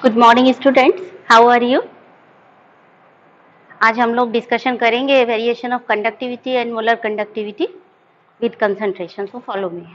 Good morning students, how are you. आज हम लोग डिस्कशन करेंगे variation of conductivity and molar conductivity with concentration. So follow me.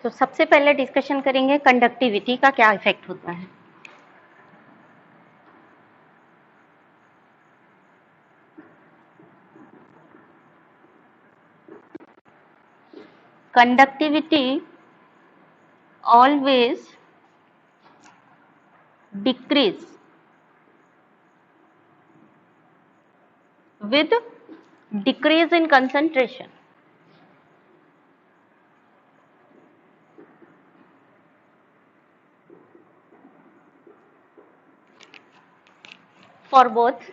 तो सबसे पहले डिस्कशन करेंगे कंडक्टिविटी का क्या इफेक्ट होता है। Conductivity always decrease with decrease in concentration. For both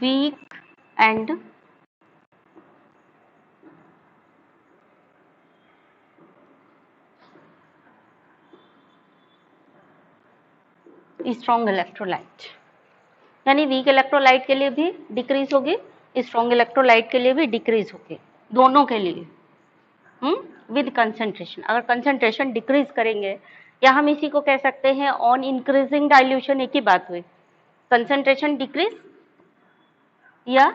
weak and strong electrolyte, यानी वीक इलेक्ट्रोलाइट के लिए भी डिक्रीज होगी, स्ट्रॉन्ग इलेक्ट्रोलाइट के लिए भी डिक्रीज होगी, दोनों के लिए विद कंसंट्रेशन। अगर कंसंट्रेशन डिक्रीज करेंगे, या हम इसी को कह सकते हैं ऑन इंक्रीजिंग डाइल्यूशन, एक ही बात हुई। कंसंट्रेशन डिक्रीज या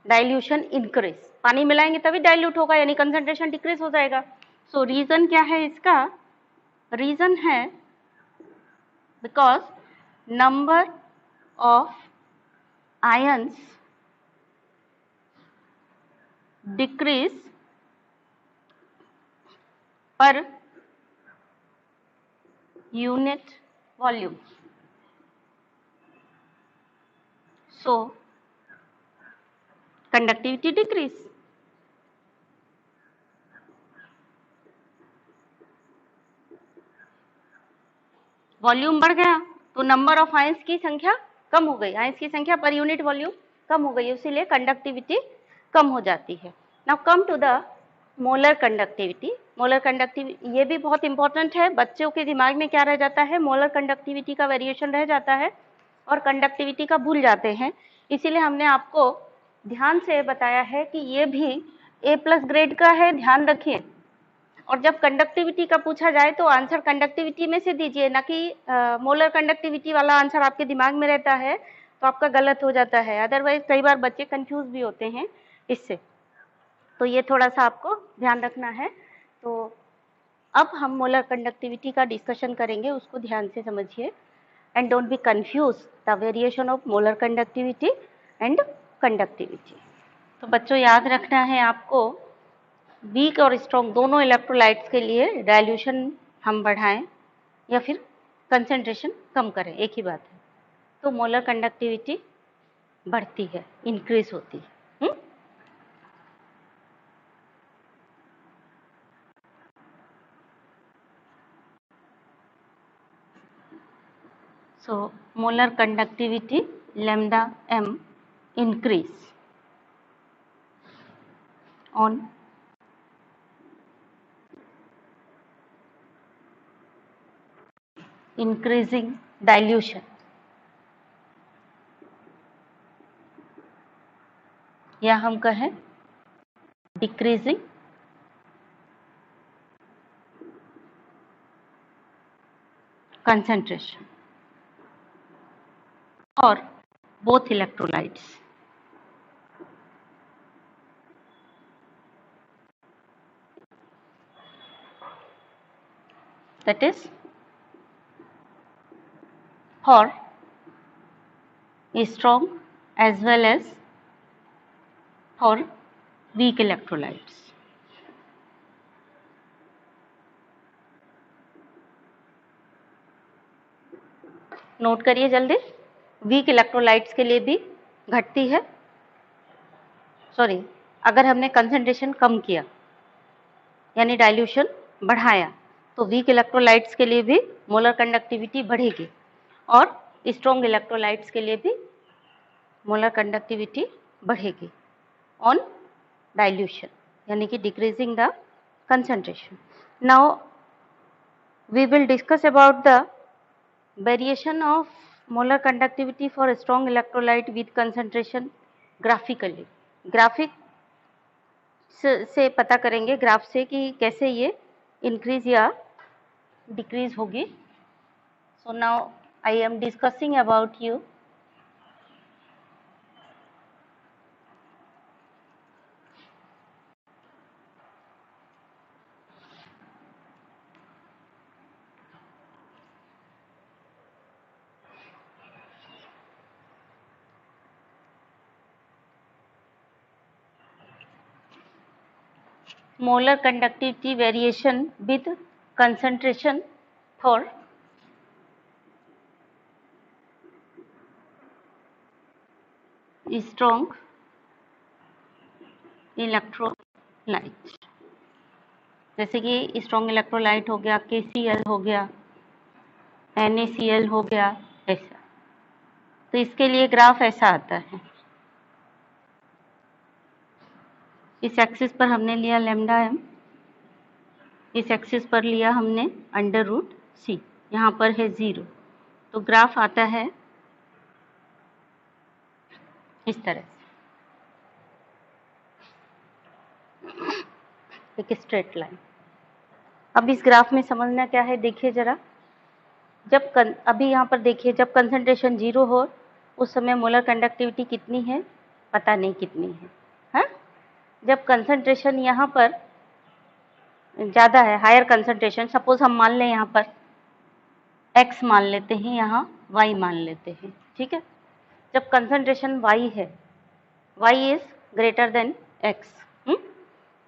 डाइल्यूशन इंक्रीज, पानी मिलाएंगे तभी डाइल्यूट होगा, यानी कंसंट्रेशन डिक्रीज हो जाएगा। सो रीजन क्या है इसका? रीजन है because number of ions decrease पर unit volume. So conductivity decrease. Volume बढ़ गया तो नंबर ऑफ आयंस की संख्या कम हो गई, आयंस की संख्या पर यूनिट वॉल्यूम कम हो गई, इसीलिए कंडक्टिविटी कम हो जाती है। Now come to the molar conductivity. Molar conductivity ये भी बहुत इंपॉर्टेंट है, बच्चों के दिमाग में क्या रह जाता है, मोलर कंडक्टिविटी का वेरिएशन रह जाता है और कंडक्टिविटी का भूल जाते हैं। इसीलिए हमने आपको ध्यान से बताया है कि ये भी A+ ग्रेड का है, ध्यान रखिए। और जब कंडक्टिविटी का पूछा जाए तो आंसर कंडक्टिविटी में से दीजिए, ना कि मोलर कंडक्टिविटी वाला आंसर आपके दिमाग में रहता है तो आपका गलत हो जाता है। अदरवाइज कई बार बच्चे कंफ्यूज भी होते हैं इससे, तो ये थोड़ा सा आपको ध्यान रखना है। तो अब हम मोलर कंडक्टिविटी का डिस्कशन करेंगे, उसको ध्यान से समझिए and don't be confuse the variation of molar conductivity and conductivity. तो बच्चों याद रखना है आपको, वीक और स्ट्रॉन्ग दोनों इलेक्ट्रोलाइट्स के लिए डाइल्यूशन हम बढ़ाएं या फिर कंसंट्रेशन कम करें, एक ही बात है। तो मोलर कंडक्टिविटी बढ़ती है, इंक्रीज होती है। So molar conductivity lambda m increase on increasing dilution, या हम कहें decreasing concentration or both electrolytes. That is for strong as well as for weak electrolytes. Note करिए जल्दी, वीक इलेक्ट्रोलाइट्स के लिए भी घटती है, सॉरी, अगर हमने कंसंट्रेशन कम किया यानी डाइल्यूशन बढ़ाया तो वीक इलेक्ट्रोलाइट्स के लिए भी मोलर कंडक्टिविटी बढ़ेगी और स्ट्रॉन्ग इलेक्ट्रोलाइट्स के लिए भी मोलर कंडक्टिविटी बढ़ेगी ऑन डाइल्यूशन, यानी कि decreasing the concentration. Now we will discuss about the variation of molar conductivity for strong electrolyte with concentration graphically. Graphic से पता करेंगे, ग्राफ से, कि कैसे ये इंक्रीज या डिक्रीज होगी. So now I am discussing about you molar conductivity variation with concentration for strong electrolyte. जैसे कि स्ट्रॉन्ग इलेक्ट्रोलाइट हो गया, KCl हो गया, NaCl हो गया, ऐसा. तो इसके लिए ग्राफ ऐसा आता है. इस एक्सिस पर हमने लिया लैम्डा m, इस एक्सिस पर लिया हमने √c, यहाँ पर है 0. तो ग्राफ आता है इस तरह से, एक स्ट्रेट लाइन. अब इस ग्राफ में समझना क्या है, देखिए जरा. अभी यहाँ पर देखिए, जब कंसंट्रेशन 0 हो उस समय मोलर कंडक्टिविटी कितनी है, पता नहीं कितनी है, हाँ? जब कंसंट्रेशन यहाँ पर ज़्यादा है, हायर कंसंट्रेशन, सपोज हम मान लें यहाँ पर x मान लेते हैं, यहाँ y मान लेते हैं, ठीक है. जब कंसंट्रेशन y है, y is greater than x,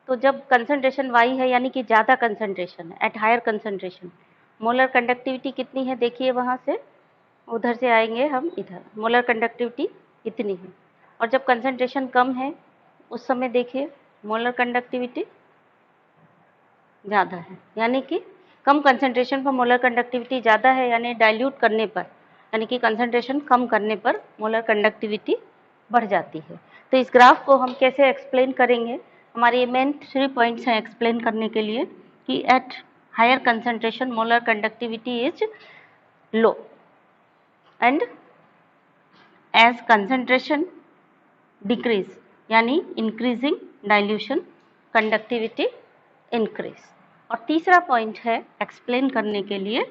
तो जब कंसंट्रेशन y है यानी कि ज़्यादा कंसंट्रेशन है, at higher concentration, molar conductivity कितनी है, देखिए वहाँ से उधर से आएंगे हम इधर, मोलर कंडक्टिविटी इतनी है. और जब कंसंट्रेशन कम है उस समय देखिए मोलर कंडक्टिविटी ज़्यादा है, यानी कि कम कंसंट्रेशन पर मोलर कंडक्टिविटी ज़्यादा है, यानी डाइल्यूट करने पर, यानी कि कंसंट्रेशन कम करने पर मोलर कंडक्टिविटी बढ़ जाती है. तो इस ग्राफ को हम कैसे एक्सप्लेन करेंगे, हमारे मेन 3 पॉइंट्स हैं एक्सप्लेन करने के लिए, कि at higher concentration molar conductivity is low and as concentration decrease, यानी इंक्रीजिंग डाइल्यूशन कंडक्टिविटी इंक्रीज. और तीसरा पॉइंट है एक्सप्लेन करने के लिए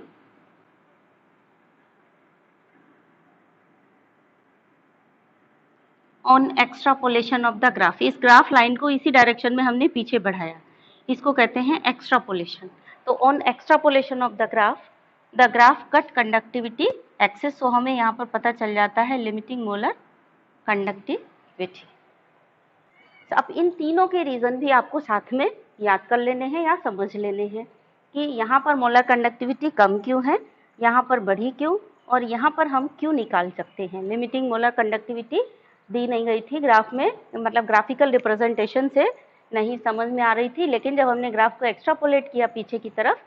on extrapolation of the graph. इस ग्राफ लाइन को इसी डायरेक्शन में हमने पीछे बढ़ाया, इसको कहते हैं एक्स्ट्रापोलेशन. तो on extrapolation of the graph cut conductivity axis. So हमें यहाँ पर पता चल जाता है लिमिटिंग मोलर कंडक्टिविटी. अब इन तीनों के रीज़न भी आपको साथ में याद कर लेने हैं या समझ लेने हैं, कि यहाँ पर मोलर कंडक्टिविटी कम क्यों है, यहाँ पर बढ़ी क्यों, और यहाँ पर हम क्यों निकाल सकते हैं. लिमिटिंग मोलर कंडक्टिविटी दी नहीं गई थी ग्राफ में, मतलब ग्राफिकल रिप्रेजेंटेशन से नहीं समझ में आ रही थी, लेकिन जब हमने ग्राफ को एक्स्ट्रापोलेट किया पीछे की तरफ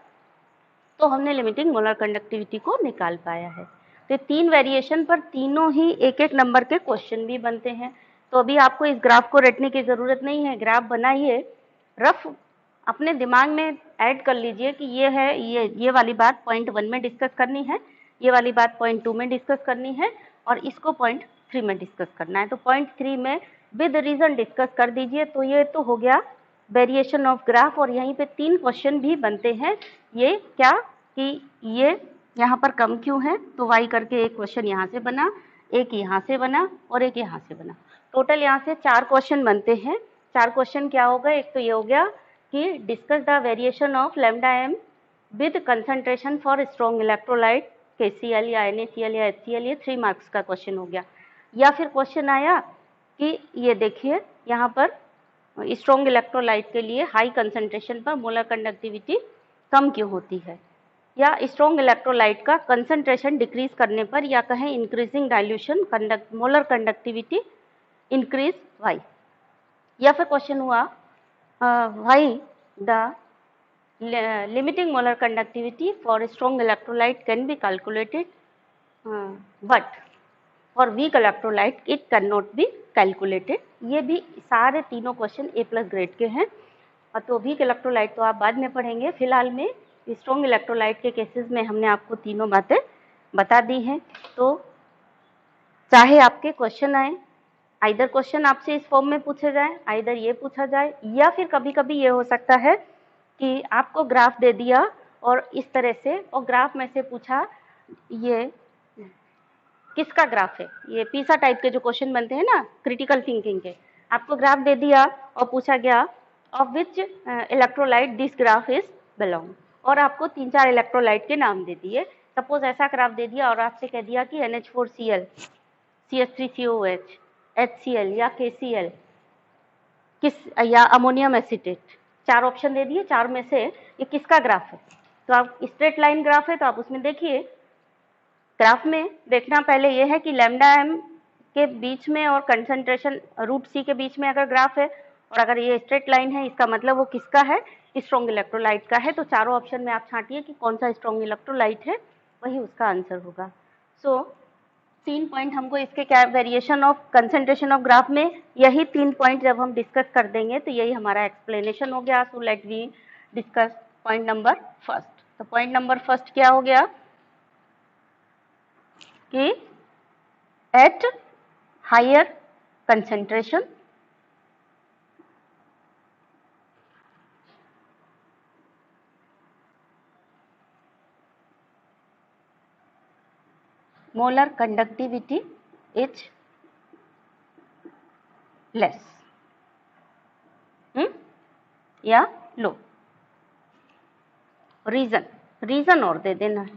तो हमने लिमिटिंग मोलर कंडक्टिविटी को निकाल पाया है. तो 3 वेरिएशन पर तीनों ही एक एक नंबर के क्वेश्चन भी बनते हैं. तो अभी आपको इस ग्राफ को रटने की ज़रूरत नहीं है, ग्राफ बनाइए, रफ अपने दिमाग में ऐड कर लीजिए कि ये है, ये वाली बात पॉइंट 1 में डिस्कस करनी है, ये वाली बात पॉइंट 2 में डिस्कस करनी है, और इसको पॉइंट 3 में डिस्कस करना है. तो पॉइंट 3 में विद रीज़न डिस्कस कर दीजिए. तो ये तो हो गया वेरिएशन ऑफ ग्राफ, और यहीं पे 3 क्वेश्चन भी बनते हैं. ये क्या, कि ये यहाँ पर कम क्यों है, तो वाई करके एक क्वेश्चन यहाँ से बना, एक यहाँ से बना और एक यहाँ से बना. टोटल यहाँ से 4 क्वेश्चन बनते हैं. 4 क्वेश्चन क्या हो गए, एक तो ये हो गया कि discuss the variation of lambda m with concentration for strong electrolyte KCl या NaCl या HCl, ये 3 मार्क्स का क्वेश्चन हो गया. या फिर क्वेश्चन आया कि ये देखिए यहाँ पर स्ट्रॉन्ग इलेक्ट्रोलाइट के लिए हाई कंसंट्रेशन पर मोलर कंडक्टिविटी कम क्यों होती है, या स्ट्रॉन्ग इलेक्ट्रोलाइट का कंसंट्रेशन डिक्रीज करने पर, या कहें increasing dilution molar conductivity increase why. या फिर क्वेश्चन हुआ why the limiting molar conductivity for strong electrolyte can be calculated but for weak electrolyte it cannot be calculated। ये भी सारे तीनों क्वेश्चन A+ ग्रेड के हैं। तो वीक इलेक्ट्रोलाइट तो आप बाद में पढ़ेंगे, फिलहाल में स्ट्रॉन्ग इलेक्ट्रोलाइट के केसेस में हमने आपको तीनों बातें बता दी हैं। तो चाहे आपके क्वेश्चन आए, आइदर क्वेश्चन आपसे इस फॉर्म में पूछे जाए, आइदर ये पूछा जाए, या फिर कभी कभी ये हो सकता है कि आपको ग्राफ दे दिया और इस तरह से, और ग्राफ में से पूछा ये किसका ग्राफ है, ये पीसा टाइप के जो क्वेश्चन बनते हैं ना क्रिटिकल थिंकिंग के, आपको ग्राफ दे दिया और पूछा गया of which electrolyte this graph is belong, और आपको 3-4 इलेक्ट्रोलाइट के नाम दे दिए। सपोज ऐसा ग्राफ दे दिया और आपसे कह दिया कि NH4Cl, CH3COH, HCl या KCl किस, या अमोनियम एसीटेट, 4 ऑप्शन दे दिए, 4 में से ये किसका ग्राफ है। तो आप स्ट्रेट लाइन ग्राफ है तो आप उसमें देखिए, ग्राफ में देखना पहले ये है कि लैम्डा m के बीच में और कंसंट्रेशन √C के बीच में अगर ग्राफ है, और अगर ये स्ट्रेट लाइन है इसका मतलब वो किसका है, स्ट्रॉन्ग इलेक्ट्रोलाइट का है। तो चारों ऑप्शन में आप छांटिए कि कौन सा स्ट्रॉन्ग इलेक्ट्रोलाइट है, वही उसका आंसर होगा। सो 3 पॉइंट हमको इसके क्या, variation of concentration of graph में यही 3 पॉइंट जब हम डिस्कस कर देंगे तो यही हमारा एक्सप्लेनेशन हो गया। So let we discuss point number first. तो पॉइंट नंबर फर्स्ट क्या हो गया कि at higher concentration molar conductivity is less या लो। रीजन और दे देना है।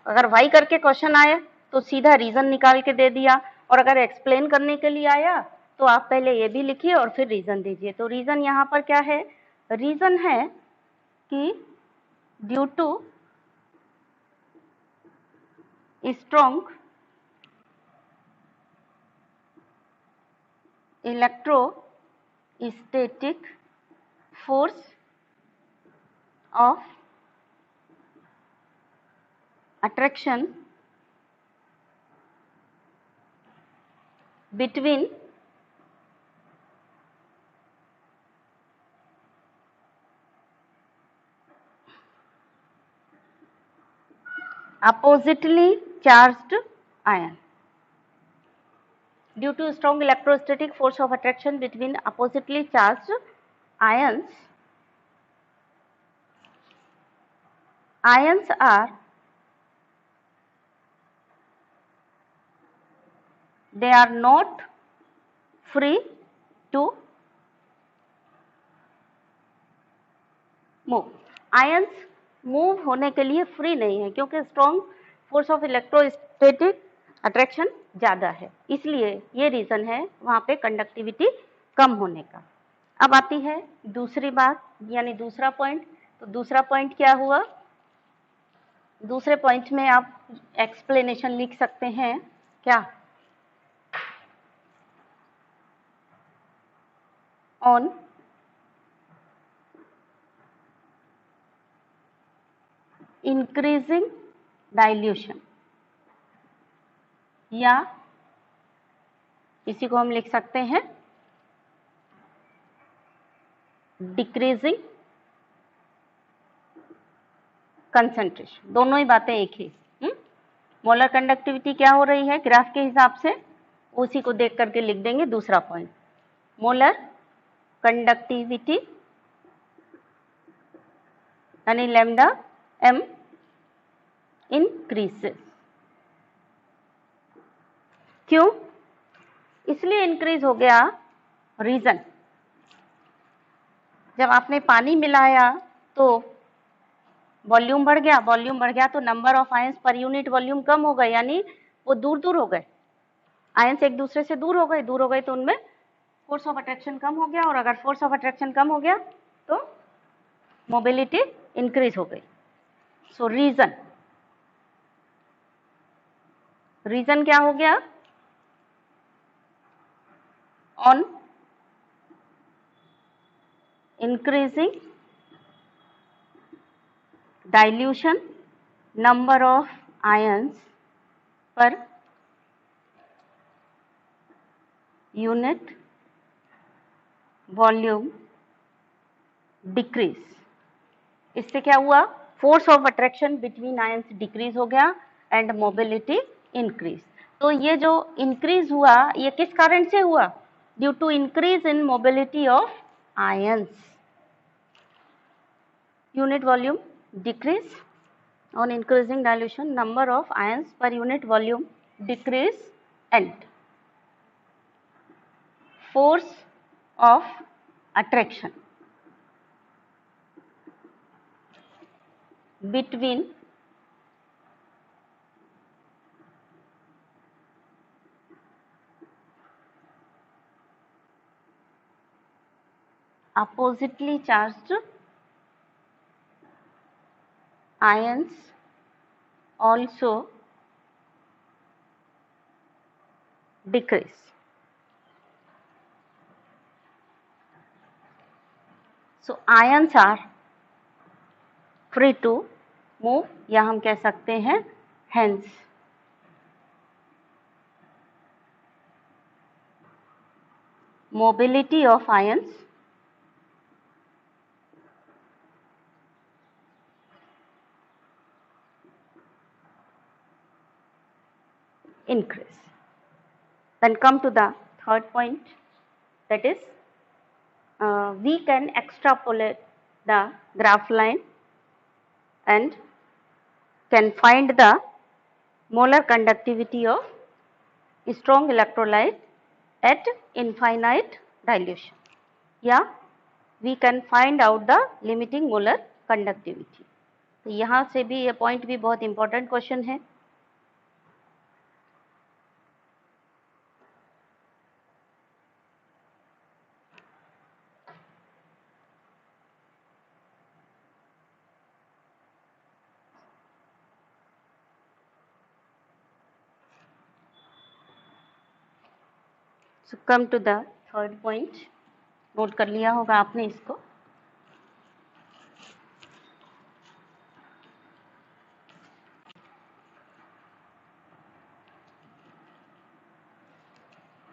अगर वाई करके क्वेश्चन आया तो सीधा रीजन निकाल के दे दिया, और अगर एक्सप्लेन करने के लिए आया तो आप पहले ये भी लिखिए और फिर रीजन दीजिए। तो रीजन यहाँ पर क्या है, रीजन है कि due to strong electrostatic force of attraction between oppositely charged ion. Due to strong electrostatic force of attraction between oppositely charged ions, ions are not free to move. Ions move होने के लिए free नहीं है क्योंकि strong force of electrostatic attraction ज़्यादा है, इसलिए ये रीज़न है वहाँ पे कंडक्टिविटी कम होने का। अब आती है दूसरी बात, यानी दूसरा पॉइंट। तो दूसरा पॉइंट क्या हुआ, दूसरे पॉइंट में आप एक्सप्लेनेशन लिख सकते हैं क्या, ऑन इंक्रीजिंग डाइल्यूशन, या इसी को हम लिख सकते हैं डिक्रीजिंग कंसंट्रेशन। दोनों ही बातें एक ही। मोलर कंडक्टिविटी क्या हो रही है ग्राफ के हिसाब से, उसी को देख करके लिख देंगे दूसरा पॉइंट। मोलर कंडक्टिविटी यानी लैम्डा m इंक्रीजेस। क्यों इसलिए इंक्रीज हो गया, रीजन, जब आपने पानी मिलाया तो वॉल्यूम बढ़ गया, वॉल्यूम बढ़ गया तो number of ions per unit volume कम हो गए, यानी वो दूर दूर हो गए, आयंस एक दूसरे से दूर हो गए तो उनमें फोर्स ऑफ अट्रैक्शन कम हो गया, और अगर फोर्स ऑफ अट्रैक्शन कम हो गया तो मोबिलिटी इंक्रीज हो गई। सो रीजन क्या हो गया? On increasing dilution number of ions per unit volume decrease। इससे क्या हुआ? Force of attraction between ions decrease हो गया एंड मोबिलिटी इंक्रीज। तो ये जो इंक्रीज हुआ ये किस कारण से हुआ? Due to increase in mobility of ions. Unit volume decrease, on increasing dilution number of ions per unit volume decrease, and force of attraction between oppositely charged ions also decrease। So ions are free to move, या हम कह सकते हैं hence mobility of ions increase। Then come to the third point, that is we can extrapolate the graph line and can find the molar conductivity of strong electrolyte at infinite dilution, या we can find out the limiting molar conductivity। तो यहाँ से भी ये point भी बहुत important question है। So come to the third point, note कर लिया होगा आपने इसको।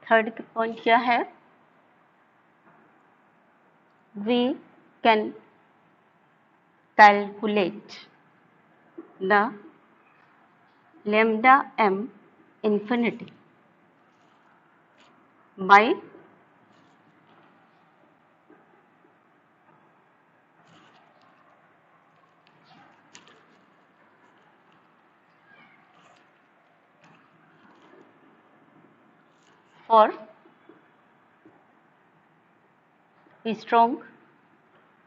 थर्ड पॉइंट क्या है? We can calculate the lambda m infinity by for strong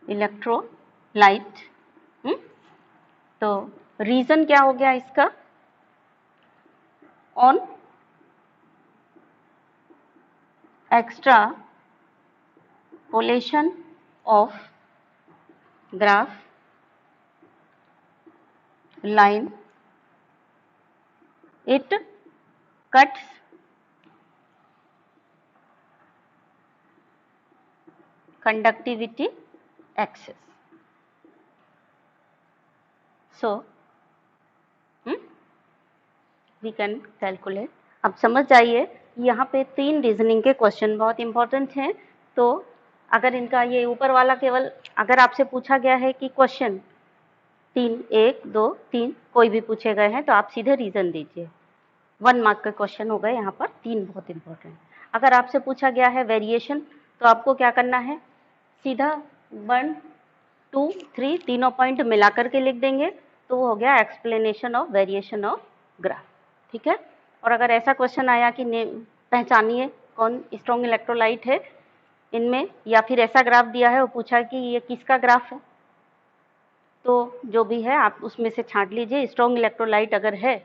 electrolyte। तो रीजन क्या हो गया इसका? On extrapolation of graph line it cuts conductivity axis। So we can calculate। अब समझ जाइए यहाँ पे 3 रीजनिंग के क्वेश्चन बहुत इंपॉर्टेंट हैं। तो अगर इनका ये ऊपर वाला केवल अगर आपसे पूछा गया है कि क्वेश्चन 3 1 2 3 कोई भी पूछे गए हैं तो आप सीधे रीजन दीजिए। 1 मार्क के क्वेश्चन हो गए यहाँ पर, 3 बहुत इंपॉर्टेंट। अगर आपसे पूछा गया है वेरिएशन तो आपको क्या करना है? सीधा 1 2 3 तीनों पॉइंट मिला करके लिख देंगे तो वो हो गया explanation of variation of graph. ठीक है। और अगर ऐसा क्वेश्चन आया कि पहचानिए कौन स्ट्रॉन्ग इलेक्ट्रोलाइट है इनमें, या फिर ऐसा ग्राफ दिया है वो पूछा कि ये किसका ग्राफ है, तो जो भी है आप उसमें से छांट लीजिए। स्ट्रॉन्ग इलेक्ट्रोलाइट अगर है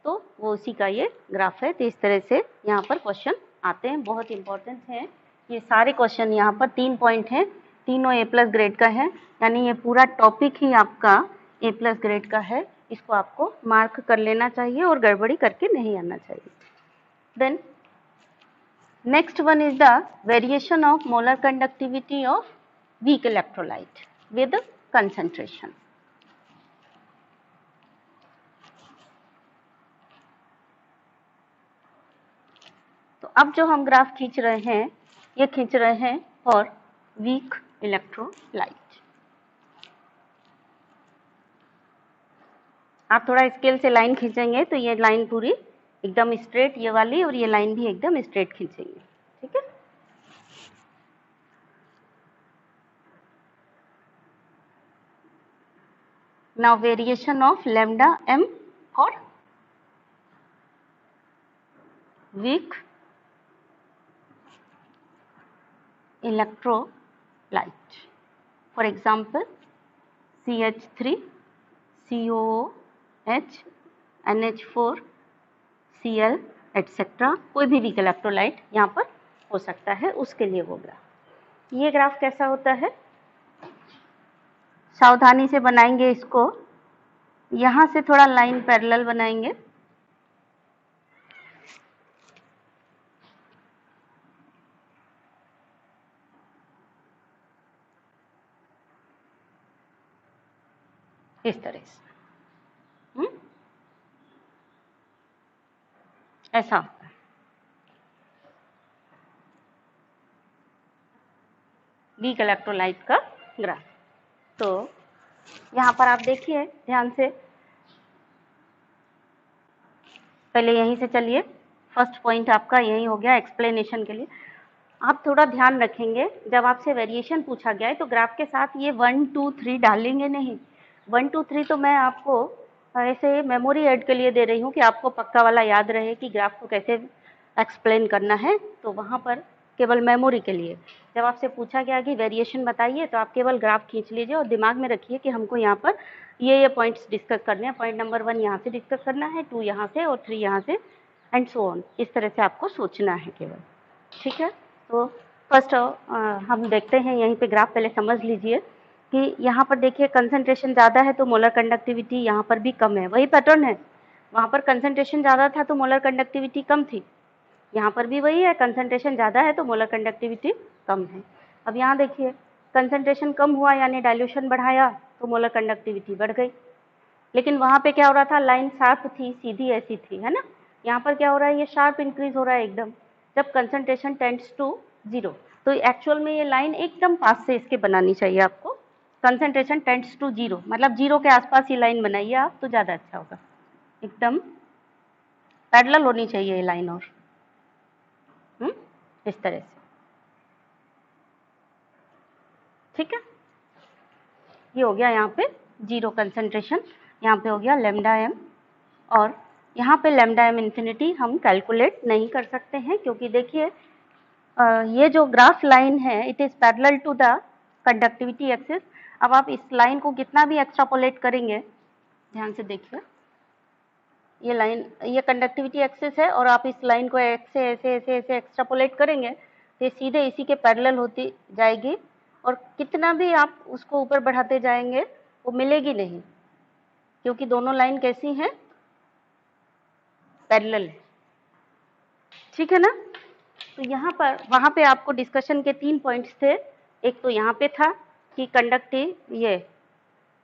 तो वो उसी का ये ग्राफ है। तो इस तरह से यहाँ पर क्वेश्चन आते हैं, बहुत इंपॉर्टेंट है ये सारे क्वेश्चन। यहाँ पर 3 पॉइंट हैं, तीनों A+ ग्रेड का है, यानी ये पूरा टॉपिक ही आपका A+ ग्रेड का है। इसको आपको मार्क कर लेना चाहिए और गड़बड़ी करके नहीं आना चाहिए। Then next one is the variation of molar conductivity of weak electrolyte with concentration. तो अब जो हम ग्राफ खींच रहे हैं, ये खींच रहे हैं फॉर वीक इलेक्ट्रोलाइट। आप थोड़ा स्केल से लाइन खींचेंगे तो ये लाइन पूरी एकदम स्ट्रेट, ये वाली, और ये लाइन भी एकदम स्ट्रेट खींचेंगे, ठीक है। Now variation of lambda m for weak electrolyte. For example, CH3, COOH, NH4, Cl etc. कोई भी वीक इलेक्ट्रोलाइट यहाँ पर हो सकता है, उसके लिए वो ग्राफ। ये ग्राफ कैसा होता है, सावधानी से बनाएंगे इसको। यहाँ से थोड़ा लाइन पैरेलल बनाएंगे, इस तरह से। ऐसा होता है। वीक इलेक्ट्रोलाइट का ग्राफ। तो यहाँ पर आप देखिए ध्यान से, पहले यहीं से चलिए। फर्स्ट पॉइंट आपका यही हो गया एक्सप्लेनेशन के लिए। आप थोड़ा ध्यान रखेंगे, जब आपसे वेरिएशन पूछा गया है तो ग्राफ के साथ ये 1 2 3 डालेंगे नहीं। 1 2 3 तो मैं आपको ऐसे मेमोरी ऐड के लिए दे रही हूँ कि आपको पक्का वाला याद रहे कि ग्राफ को कैसे एक्सप्लेन करना है, तो वहाँ पर केवल मेमोरी के लिए। जब आपसे पूछा गया कि वेरिएशन बताइए, तो आप केवल ग्राफ खींच लीजिए और दिमाग में रखिए कि हमको यहाँ पर ये पॉइंट्स डिस्कस करने हैं। पॉइंट नंबर 1 यहाँ से डिस्कस करना है, 2 यहाँ से और 3 यहाँ से, एंड सो ऑन। इस तरह से आपको सोचना है केवल, ठीक है। तो फर्स्ट हम देखते हैं यहीं पे ग्राफ। पहले समझ लीजिए कि यहाँ पर देखिए कंसंट्रेशन ज़्यादा है तो मोलर कंडक्टिविटी यहाँ पर भी कम है, वही पैटर्न है। वहाँ पर कंसंट्रेशन ज़्यादा था तो मोलर कंडक्टिविटी कम थी, यहाँ पर भी वही है, कंसंट्रेशन ज़्यादा है तो मोलर कंडक्टिविटी कम है। अब यहाँ देखिए कंसंट्रेशन कम हुआ यानी डाइल्यूशन बढ़ाया तो मोलर कंडक्टिविटी बढ़ गई। लेकिन वहाँ पे क्या हो रहा था, लाइन शार्प थी, सीधी ऐसी थी, है ना। यहाँ पर क्या हो रहा है, ये शार्प इंक्रीज हो रहा है एकदम, जब कंसंट्रेशन टेंड्स टू 0। तो एक्चुअल में ये लाइन एकदम पास से इसके बनानी चाहिए आपको। कंसंट्रेशन टेंड्स टू 0 मतलब 0 के आसपास ये लाइन बनाइए आप, तो ज़्यादा अच्छा होगा। एकदम पैरेलल होनी चाहिए ये लाइन, और इस तरह से, ठीक है। ये हो गया यहाँ पे 0 कंसंट्रेशन, यहाँ पे हो गया लैम्डा m, और यहाँ पे लैम्डा m इंफिनिटी हम कैलकुलेट नहीं कर सकते हैं, क्योंकि देखिए ये जो ग्राफ लाइन है it is parallel to the conductivity axis. अब आप इस लाइन को कितना भी एक्सट्रापोलेट करेंगे, ध्यान से देखिए, ये लाइन, ये कंडक्टिविटी एक्सिस है, और आप इस लाइन को ऐसे ऐसे ऐसे ऐसे एक्सट्रापोलेट करेंगे तो सीधे इसी के पैरेलल होती जाएगी, और कितना भी आप उसको ऊपर बढ़ाते जाएंगे वो मिलेगी नहीं, क्योंकि दोनों लाइन कैसी हैं, पैरेलल है, ठीक है ना। तो यहाँ पर, वहाँ पे आपको डिस्कशन के 3 पॉइंट्स थे। एक तो यहाँ पे था कि ये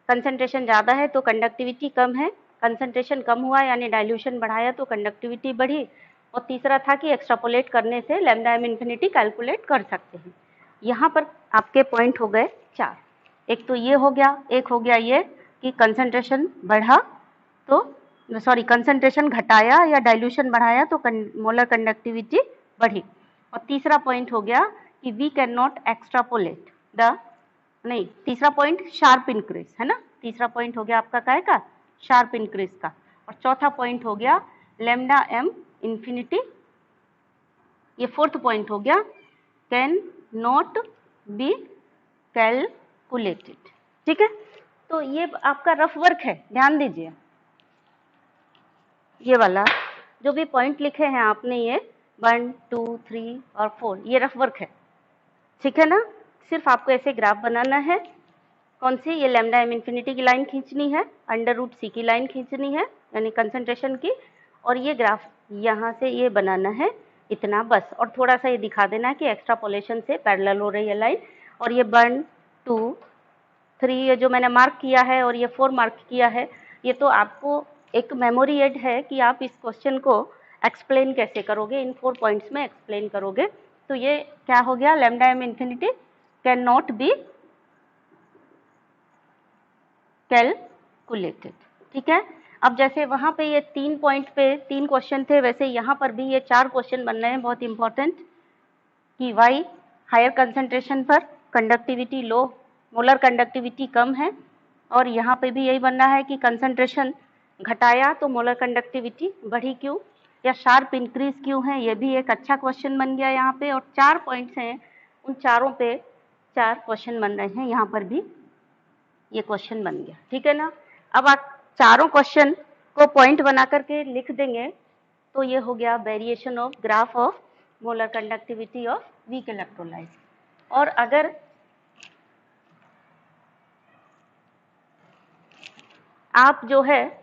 कंसंट्रेशन ज़्यादा है तो कंडक्टिविटी कम है, कंसंट्रेशन कम हुआ यानी डाइल्यूशन बढ़ाया तो कंडक्टिविटी बढ़ी, और तीसरा था कि एक्सट्रापोलेट करने से लैम्डा m इंफिनिटी कैलकुलेट कर सकते हैं। यहाँ पर आपके पॉइंट हो गए 4। एक तो ये हो गया, एक हो गया ये कि कंसंट्रेशन बढ़ा तो कंसंट्रेशन घटाया या डाइल्यूशन बढ़ाया तो मोलर कंडक्टिविटी बढ़ी, और तीसरा पॉइंट हो गया कि वी कैन नॉट एक्सट्रापोलेट तीसरा पॉइंट शार्प इंक्रीज, है ना। तीसरा पॉइंट हो गया आपका काय का, शार्प इंक्रीज का, और चौथा पॉइंट हो गया लैम्डा m इंफिनिटी। ये फोर्थ पॉइंट हो गया कैन नॉट बी कैलकुलेटेड, ठीक है। तो ये आपका रफ वर्क है, ध्यान दीजिए। ये वाला जो भी पॉइंट लिखे हैं आपने, ये 1 2 3 और 4, ये रफ वर्क है, ठीक है ना। सिर्फ आपको ऐसे ग्राफ बनाना है। कौन सी? ये लैम्डा एम इन्फिनिटी की लाइन खींचनी है, अंडर रूट सी की लाइन खींचनी है, यानी कंसंट्रेशन की, और ये ग्राफ यहाँ से ये बनाना है इतना बस। और थोड़ा सा ये दिखा देना है कि एक्स्ट्रापोलेशन से पैरेलल हो रही है लाइन। और ये 1 2 3 ये जो मैंने मार्क किया है और ये 4 मार्क किया है, ये तो आपको एक मेमोरी एड है कि आप इस क्वेश्चन को एक्सप्लेन कैसे करोगे, इन 4 पॉइंट्स में एक्सप्लेन करोगे। तो ये क्या हो गया? Lambda M infinity can not be calculated, ठीक है। अब जैसे वहां पे ये 3 पॉइंट पे 3 क्वेश्चन थे, वैसे यहाँ पर भी ये 4 क्वेश्चन बन रहे हैं बहुत इंपॉर्टेंट, कि वाई हायर कंसंट्रेशन पर कंडक्टिविटी लो, मोलर कंडक्टिविटी कम है, और यहाँ पे भी यही बनना है कि कंसंट्रेशन घटाया तो मोलर कंडक्टिविटी बढ़ी क्यों, या शार्प इंक्रीज क्यों है। ये भी एक अच्छा क्वेश्चन बन गया यहाँ पे, और 4 पॉइंट्स हैं, उन चारों पे 4 क्वेश्चन बन रहे हैं, यहाँ पर भी ये क्वेश्चन बन गया, ठीक है ना। अब आप चारों क्वेश्चन को पॉइंट बना करके लिख देंगे तो ये हो गया variation of graph of molar conductivity of weak electrolyte. और अगर आप जो है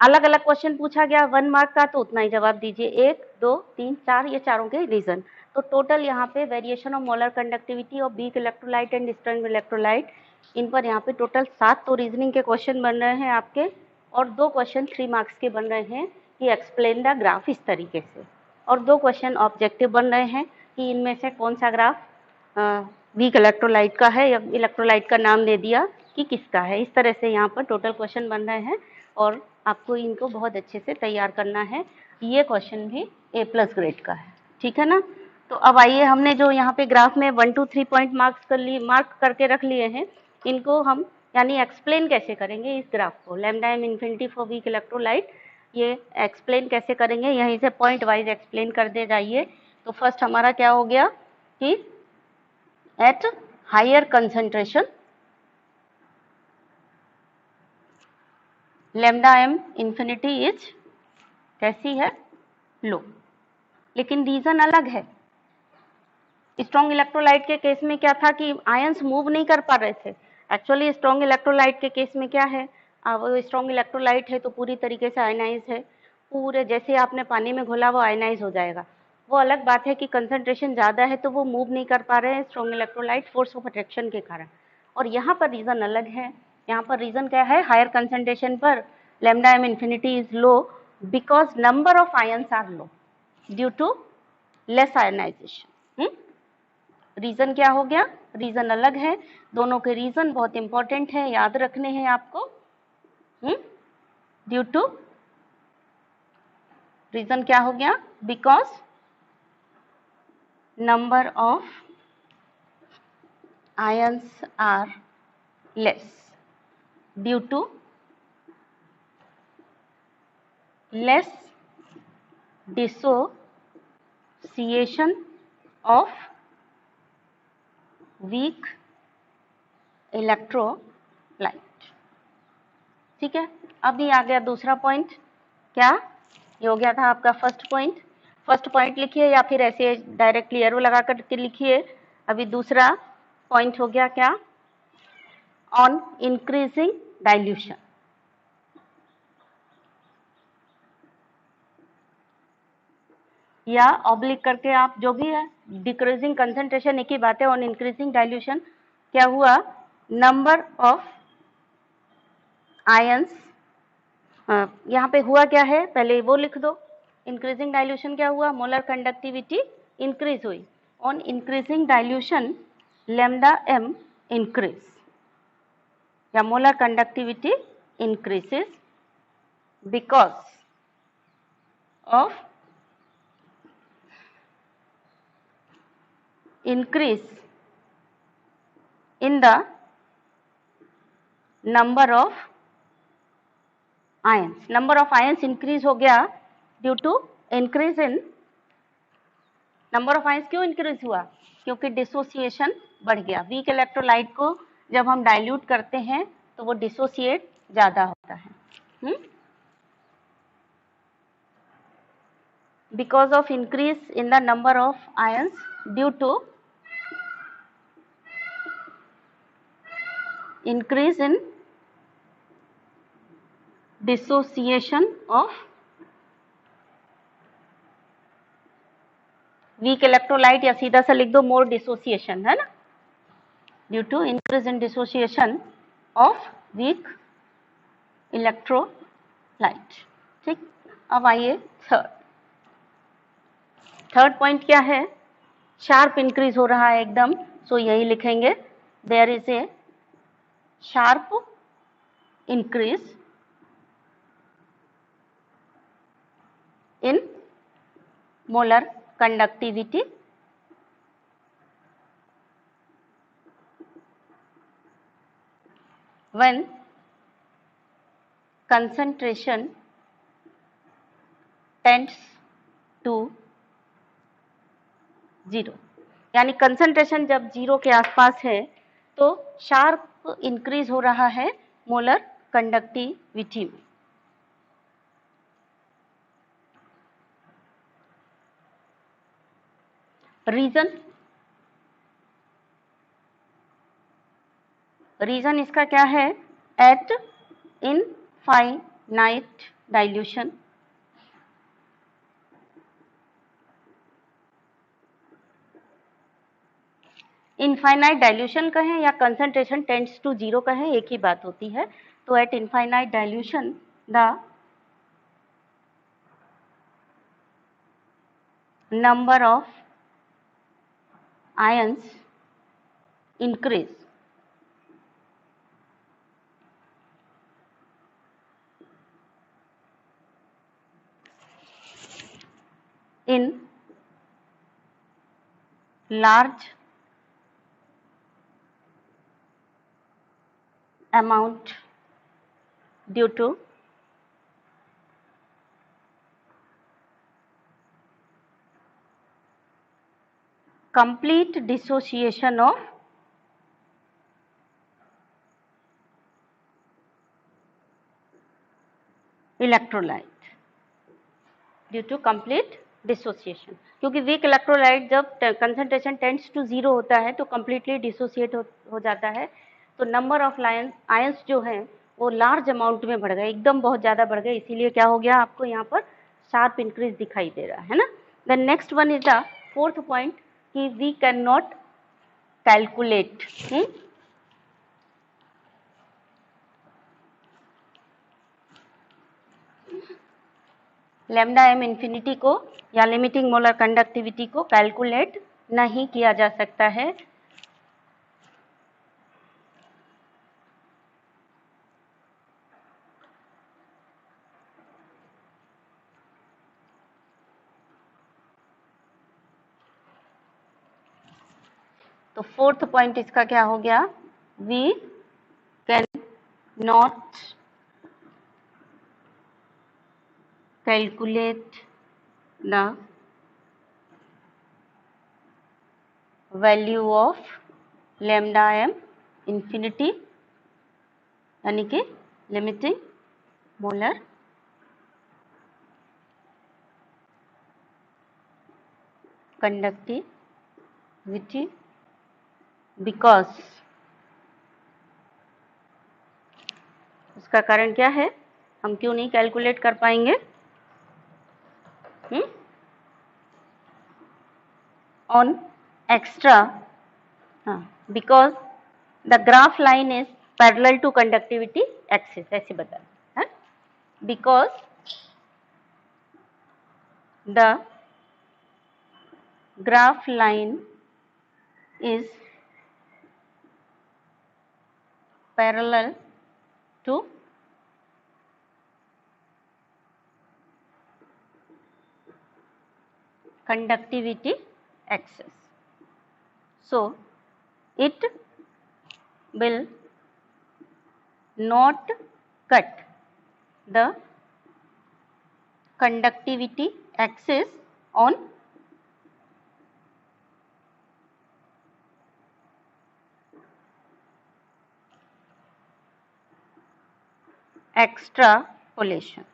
अलग अलग क्वेश्चन पूछा गया 1 मार्क का, तो उतना ही जवाब दीजिए, 1 2 3 4 ये चारों के रीजन। तो टोटल यहाँ पे variation of molar conductivity of weak electrolyte and strong electrolyte, इन पर यहाँ पे टोटल 7 तो रीजनिंग के क्वेश्चन बन रहे हैं आपके, और 2 क्वेश्चन 3 मार्क्स के बन रहे हैं कि एक्सप्लेन द ग्राफ इस तरीके से, और 2 क्वेश्चन ऑब्जेक्टिव बन रहे हैं कि इनमें से कौन सा ग्राफ वीक इलेक्ट्रोलाइट का है, या इलेक्ट्रोलाइट का नाम दे दिया कि किसका है। इस तरह से यहाँ पर टोटल क्वेश्चन बन रहे हैं, और आपको इनको बहुत अच्छे से तैयार करना है। ये क्वेश्चन भी A+ ग्रेड का है, ठीक है ना। तो अब आइए, हमने जो यहाँ पे ग्राफ में 1 2 3 पॉइंट मार्क करके रख लिए हैं, इनको हम यानी एक्सप्लेन कैसे करेंगे इस ग्राफ को, lambda M infinity for weak electrolyte, ये एक्सप्लेन कैसे करेंगे, यहीं से पॉइंट वाइज एक्सप्लेन कर दे जाइए। तो फर्स्ट हमारा क्या हो गया कि at higher concentration lambda M infinity is कैसी है? लो। लेकिन रीजन अलग है। स्ट्रॉन्ग इलेक्ट्रोलाइट के केस में क्या था कि आयंस मूव नहीं कर पा रहे थे। एक्चुअली स्ट्रॉन्ग इलेक्ट्रोलाइट के केस में क्या है, वो स्ट्रॉन्ग इलेक्ट्रोलाइट है तो पूरी तरीके से आयनाइज है, पूरे जैसे आपने पानी में घोला वो आयनाइज हो जाएगा। वो अलग बात है कि कंसंट्रेशन ज़्यादा है तो वो मूव नहीं कर पा रहे हैं strong electrolyte force of attraction के कारण। और यहाँ पर रीज़न अलग है। यहाँ पर रीज़न क्या है? हायर कंसंट्रेशन पर lambda M infinity is low because number of ions are low due to less ionisation. Reason क्या हो गया? रीजन अलग है। दोनों के रीजन बहुत इंपॉर्टेंट है, याद रखने हैं आपको। ड्यू टू रीजन क्या हो गया? Because number of ions are less due to less dissociation of weak electrolyte, ठीक है। अब ये आ गया दूसरा पॉइंट। क्या ये हो गया था आपका फर्स्ट पॉइंट? फर्स्ट पॉइंट लिखिए या फिर ऐसे डायरेक्टली एरो लगा करके लिखिए। अभी दूसरा पॉइंट हो गया क्या? On increasing dilution. या ऑब्लिक करके आप जो भी है, डिक्रीजिंग कंसंट्रेशन एक ही बात है। ऑन इंक्रीजिंग डाइल्यूशन क्या हुआ? नंबर ऑफ आयंस, यहाँ पे हुआ क्या है पहले वो लिख दो। इंक्रीजिंग डाइल्यूशन क्या हुआ? मोलर कंडक्टिविटी इंक्रीज हुई। On increasing dilution lambda M increase, या molar conductivity increases because of increase in the number of ions. Number of ions increase हो गया due to increase in number of ions। क्यों increase हुआ? क्योंकि dissociation बढ़ गया। Weak electrolyte को जब हम डाइल्यूट करते हैं तो वो डिसोसिएट ज़्यादा होता है। because of increase in the number of ions due to increase in dissociation of weak electrolyte, या सीधा सा लिख दो more dissociation, है ना, due to increase in dissociation of weak electrolyte. ठीक, अब आइए थर्ड पॉइंट क्या है, शार्प इंक्रीज हो रहा है एकदम, सो यही लिखेंगे, there is a sharp increase in molar conductivity when concentration tends to 0. यानी कंसंट्रेशन जब 0 के आसपास है तो शार्प इंक्रीज हो रहा है मोलर कंडक्टिविटी में. रीजन इसका क्या है, eight infinite dilution infinite dilution कहें या कंसंट्रेशन टेंड्स टू 0 कहें, एक ही बात होती है. तो eight infinite dilution the number of ions increase in large amount due to complete dissociation of electrolyte due to complete dissociation. क्योंकि वीक इलेक्ट्रोलाइट जब कंसंट्रेशन टेंड्स टू 0 होता है तो कंप्लीटली डिसोसिएट हो जाता है, तो नंबर ऑफ आयंस जो हैं वो लार्ज अमाउंट में बढ़ गए, एकदम बहुत ज़्यादा बढ़ गए, इसीलिए क्या हो गया, आपको यहाँ पर शार्प इंक्रीज दिखाई दे रहा है ना. The next one is the fourth point कि we can not calculate lambda M infinity को या लिमिटिंग मोलर कंडक्टिविटी को कैलकुलेट नहीं किया जा सकता है. तो फोर्थ पॉइंट इसका क्या हो गया, we can not calculate the value of lambda M infinity यानी कि लिमिटिंग मोलर कंडक्टिविटी बिकॉज, उसका कारण क्या है, हम क्यों नहीं कैलकुलेट कर पाएंगे, on extra, because the graph line is parallel to conductivity axis, ऐसे बता है, because the graph line is parallel to conductivity axis. So, it will not cut the conductivity axis on extrapolation.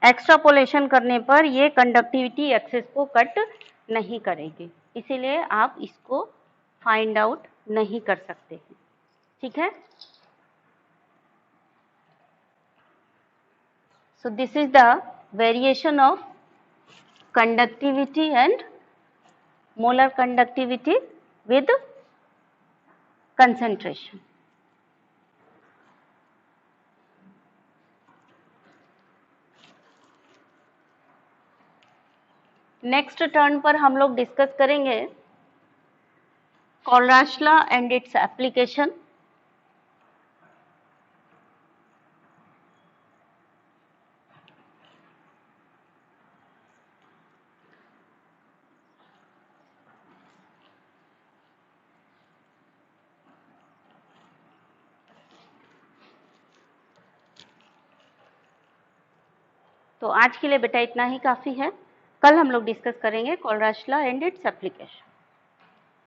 Extrapolation करने पर ये conductivity access को cut नहीं करेगी, इसीलिए आप इसको फाइंड आउट नहीं कर सकते हैं। ठीक है, so this is the variation of conductivity and molar conductivity with concentration. Next turn पर हम लोग डिस्कस करेंगे Kohlrausch law and its application. तो आज के लिए बेटा इतना ही काफ़ी है। कल हम लोग डिस्कस करेंगे Kohlrausch law and its application.